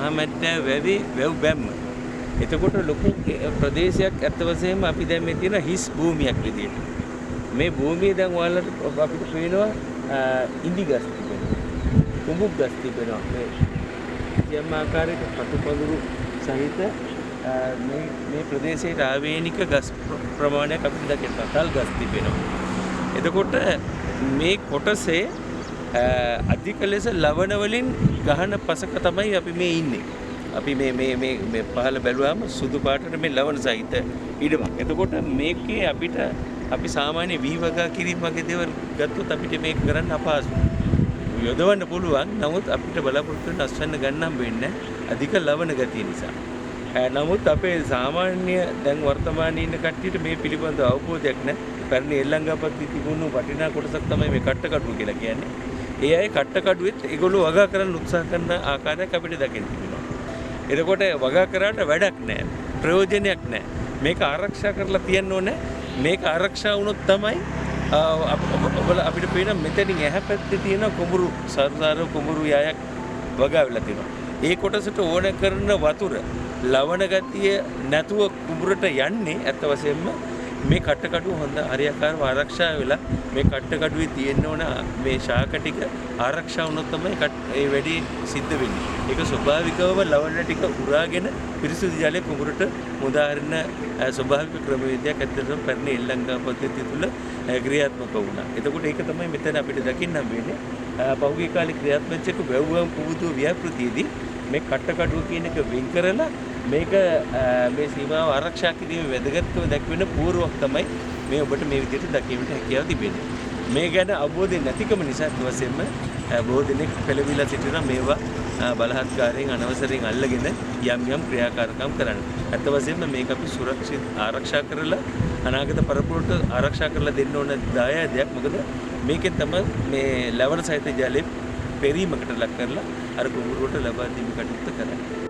මහමැට්ටෑ වැවේ වැව් බැම්ම. එතකොට ලොකු ප්‍රදේශයක් අත් වශයෙන්ම අපි දැන් මේ තියෙන හිස් භූමියක් විදියට. මේ භූමිය දැන් ඔයාලට අපිට පේනවා ඉඳි ගස් තිබෙනවා. කුඹුක් ගස් තිබෙනවා. මේ යම් ආකාරයක පතුපඳුරු සහිත මේ ප්‍රදේශයේ ආවේනික ගස් ප්‍රමාණයක් අපිට දකින්න තල් ගස් තිබෙනවා. එතකොට මේ කොටසේ අධික ලෙස ලවණ වලින් ගහන පසක තමයි අපි මේ ඉන්නේ. අපි මේ පහළ බැලුවාම සුදු පාටට මේ ලවණ සහිත ඉඩමක්. එතකොට මේකේ අපි සාමාන්‍ය වීවගා කිරීම වගේ දේවල් ගත්තොත් අපිට මේක කරන්න අපහසුයි. යොදවන්න පුළුවන්. නමුත් අපිට බලාපොරොත්තු වෙන අස්වැන්න ගන්න හම්බ වෙන්නේ අධික ලවණ ගතිය නිසා. නමුත් අපේ සාමාන්‍ය දැන් වර්තමානයේ ඉන්න කට්ටියට මේ පිළිබඳ අවබෝධයක් නැහැ. පැරණි එල්ලංගාපත්ති තිබුණු වටිනා කොටසක් තමයි මේ කට්ටකඩුව කියලා කියන්නේ. ඒ අය කට්ටකඩුවෙත් ඒගොල්ලෝ වගා කරන්න උත්සාහ කරන ආකාරයක් අපිට දකින්න පුළුවන්. එතකොට වගා කරාට වැඩක් නැහැ. ප්‍රයෝජනයක් නැහැ. මේක ආරක්ෂා කරලා තියන්න ඕනේ. මේක ආරක්ෂා වුණොත් තමයි අපිට පේන මෙතනින් එහා පැත්තේ තියෙන කුඹුරු සාරසාර කුඹුරු යයක් වගා වෙලා තියෙනවා. ඒ කොටසට ඕන කරන වතුර ලවණ ගතිය නැතුව කුඹුරට යන්නේ අත් වශයෙන්ම මේ කට්ටකඩුව හොඳ හරියාකාරව ආරක්ෂා වෙලා මේ කට්ටකඩුවේ තියෙන්න ඕන මේ ශාක ටික ආරක්ෂා වුණොත් තමයි ඒ වැඩි සිද්ධ වෙන්නේ. ඒක ස්වභාවිකවම ලවණ ටික උරාගෙන පිරිසිදු ජලය කුඹුරට මුදාහරින ස්වභාවික ක්‍රමවේදයක් ඇත්තටම පැරණි එල්ලංගාපද්ධතිය තුළ ක්‍රියාත්මක වුණා. එතකොට ඒක තමයි මෙතන අපිට දකින්න හම්බ වෙන්නේ. පහුගිය කාලේ ක්‍රියාත්මක වෙච්ච වැව්වම් පුබුදුව ව්‍යාපෘතියේදී මේ කට්ටකඩුව කියන එක වෙන් කරලා මේක මේ සීමාව ආරක්ෂා කිරීමේ වැදගත්කම දක්වන පූර්වයක් තමයි මේ ඔබට මේ විදිහට දකින්නට හැකියාව තිබෙන්නේ. මේ ගැන අවබෝධය නැතිකම නිසා වශයෙන්ම බොහෝ දෙනෙක් පෙළවිලා සිටින මේවා බලහත්කාරයෙන් අනවසරයෙන් අල්ලගෙන යම් ක්‍රියාකාරකම් කරන්න. අත් වශයෙන්ම මේක අපි සුරක්ෂිත ආරක්ෂා කරලා අනාගත පරපුරට ආරක්ෂා කරලා දෙන්න ඕන දායාදයක්. මොකද මේකෙන් තමයි මේ ලවණ සහිත ජලය පෙරීමකට ලක් කරලා අර කුඹුරුවට ලබා දීම කටයුතු කරන්නේ.